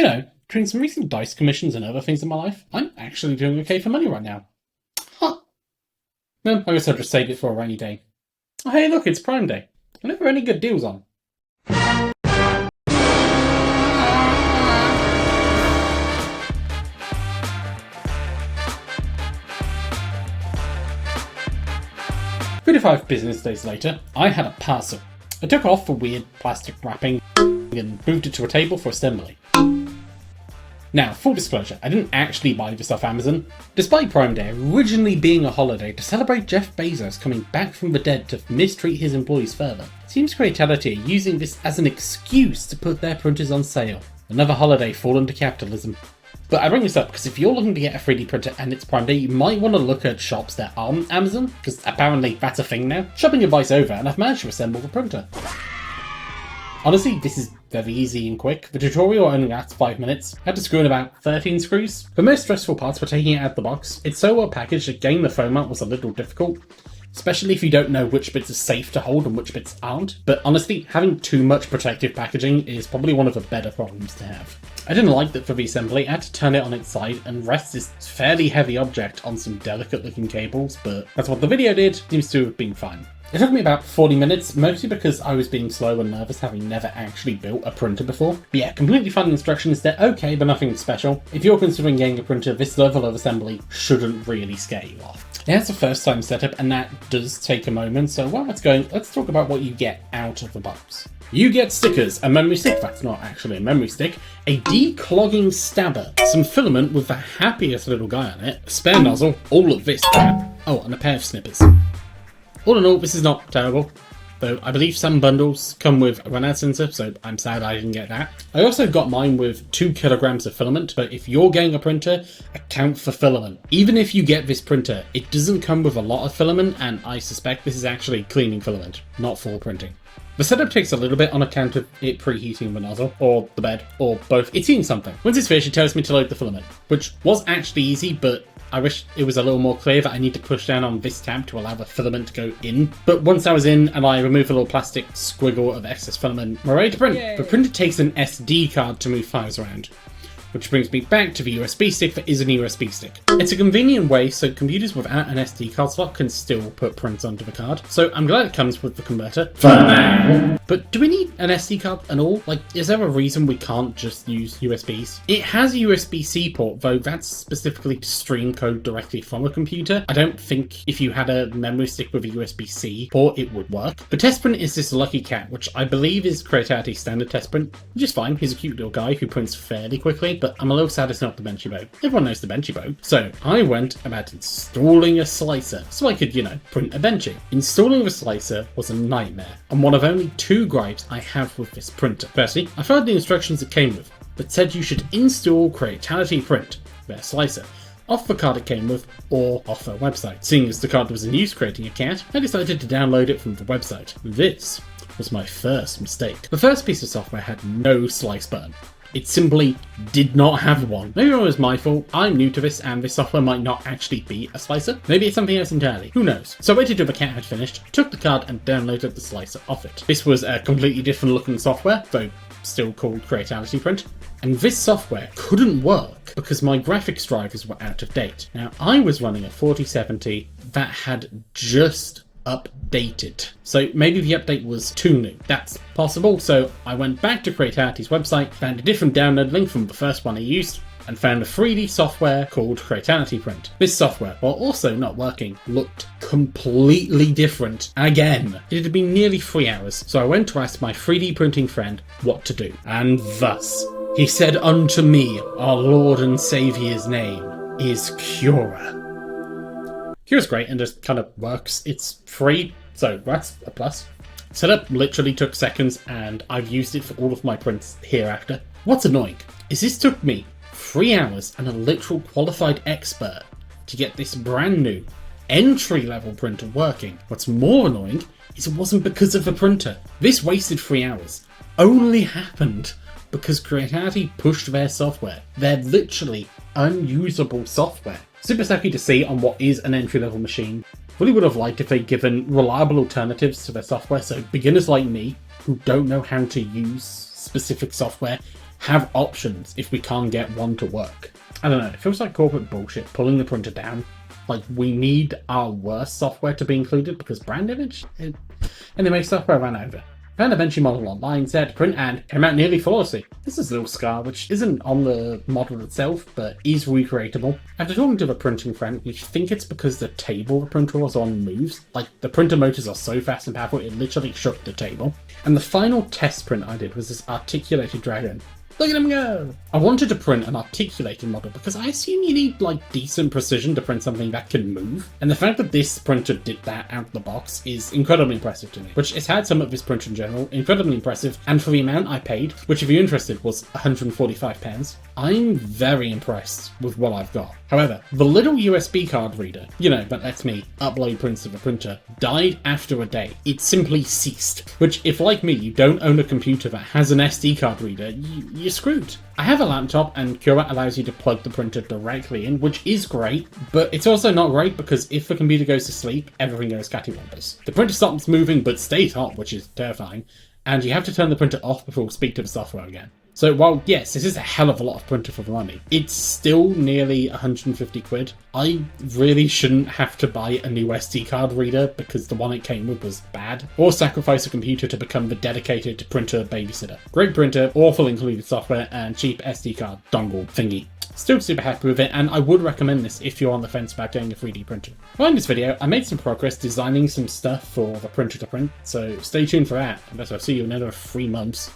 You know, between some recent dice commissions and other things in my life, I'm actually doing okay for money right now. Huh. Well, I guess I'll just save it for a rainy day. Oh, hey, look, it's Prime Day. Are never any good deals on. "35 business days later, I had a parcel. I took off the weird plastic wrapping and moved it to a table for assembly. Now, full disclosure, I didn't actually buy this off Amazon. Despite Prime Day originally being a holiday to celebrate Jeff Bezos coming back from the dead to mistreat his employees further, it seems Creality are using this as an excuse to put their printers on sale. Another holiday fallen to capitalism. But I bring this up because if you're looking to get a 3D printer and it's Prime Day, you might want to look at shops that aren't Amazon, because apparently that's a thing now. Shopping advice over, and I've managed to assemble the printer. Honestly, this is very easy and quick. The tutorial only lasts 5 minutes. I had to screw in about 13 screws. The most stressful parts were taking it out of the box. It's so well packaged that getting the foam out was a little difficult, especially if you don't know which bits are safe to hold and which bits aren't. But honestly, having too much protective packaging is probably one of the better problems to have. I didn't like that for the assembly. I had to turn it on its side and rest this fairly heavy object on some delicate looking cables, but that's what the video did. Seems to have been fine. It took me about 40 minutes, mostly because I was being slow and nervous, having never actually built a printer before. But yeah, completely fine instructions, they're okay, but nothing special. If you're considering getting a printer, this level of assembly shouldn't really scare you off. It has a first time setup, and that does take a moment, so while that's going, let's talk about what you get out of the box. You get stickers, a memory stick, that's not actually a memory stick, a declogging stabber, some filament with the happiest little guy on it, a spare nozzle, all of this crap, oh, and a pair of snippers. All in all, this is not terrible, though I believe some bundles come with a runout sensor, so I'm sad I didn't get that. I also got mine with 2 kilograms of filament, but if you're getting a printer, account for filament. Even if you get this printer, it doesn't come with a lot of filament, and I suspect this is actually cleaning filament, not full printing. The setup takes a little bit on account of it preheating the nozzle, or the bed, or both. It's eating something. Once it's finished, it tells me to load the filament, which was actually easy, but I wish it was a little more clear that I need to push down on this tab to allow the filament to go in. But once I was in and I removed a little plastic squiggle of excess filament, we're ready to print. Yay. The printer takes an SD card to move files around, which brings me back to the USB stick that isn't a USB stick. It's a convenient way so computers without an SD card slot can still put prints onto the card, so I'm glad it comes with the converter. For now. But do we need an SD card at all? Like, is there a reason we can't just use USBs? It has a USB-C port, though that's specifically to stream code directly from a computer. I don't think if you had a memory stick with a USB-C port, it would work. The test print is this lucky cat, which I believe is Creality's standard test print, which is fine. He's a cute little guy who prints fairly quickly, but I'm a little sad it's not the Benchy Bow. Everyone knows the Benchy Bow. So I went about installing a slicer so I could, print a Benchy. Installing the slicer was a nightmare, and one of only 2 gripes I have with this printer. Firstly, I followed the instructions it came with, that said you should install Creality Print, their slicer, off the card it came with, or off their website. Seeing as the card was in use creating a CAT, I decided to download it from the website. This was my first mistake. The first piece of software had no slice button. It simply did not have one. Maybe it was my fault. I'm new to this and this software might not actually be a slicer. Maybe it's something else entirely. Who knows? So I waited till the cat had finished, took the card and downloaded the slicer off it. This was a completely different looking software, though still called Creality Print. And this software couldn't work because my graphics drivers were out of date. Now, I was running a 4070 that had just updated. So maybe the update was too new. That's possible. So I went back to Creality's website, found a different download link from the first one I used, and found a 3D software called Creality Print. This software, while also not working, looked completely different again. It had been nearly 3 hours, so I went to ask my 3D printing friend what to do. And thus, he said unto me, our Lord and Saviour's name is Cura. Cura's great and just kind of works. It's free, so that's a plus. Setup literally took seconds and I've used it for all of my prints hereafter. What's annoying is this took me 3 hours and a literal qualified expert to get this brand new entry-level printer working. What's more annoying is it wasn't because of the printer. This wasted 3 hours only happened because Creality pushed their software. They're literally unusable software. Super sucky to see on what is an entry-level machine. Really would have liked if they'd given reliable alternatives to their software so beginners like me, who don't know how to use specific software, have options if we can't get one to work. I don't know, it feels like corporate bullshit pulling the printer down. Like, we need our worst software to be included because brand image? Anyway, software ran over. Found a Vinci model online, set to print, and came out nearly flawlessly. This is a little scar which isn't on the model itself, but is recreatable. After talking to the printing friend, we think it's because the table the printer was on moves. Like, the printer motors are so fast and powerful, it literally shook the table. And the final test print I did was this articulated dragon. Look at him go! I wanted to print an articulated model because I assume you need like decent precision to print something that can move. And the fact that this printer did that out of the box is incredibly impressive to me. Which has had some of this printer in general, incredibly impressive. And for the amount I paid, which if you're interested was £145, I'm very impressed with what I've got. However, the little USB card reader, that lets me upload prints to the printer, died after a day. It simply ceased. Which, if like me, you don't own a computer that has an SD card reader, you're screwed. I have a laptop and Creality allows you to plug the printer directly in, which is great, but it's also not great because if the computer goes to sleep, everything goes cattywampus. The printer stops moving but stays hot, which is terrifying, and you have to turn the printer off before we speak to the software again. So while, yes, this is a hell of a lot of printer for the money, it's still nearly 150 quid. I really shouldn't have to buy a new SD card reader because the one it came with was bad, or sacrifice a computer to become the dedicated printer babysitter. Great printer, awful included software, and cheap SD card dongle thingy. Still super happy with it, and I would recommend this if you're on the fence about getting a 3D printer. Well, in this video, I made some progress designing some stuff for the printer to print, so stay tuned for that. I guess I'll see you in another 3 months.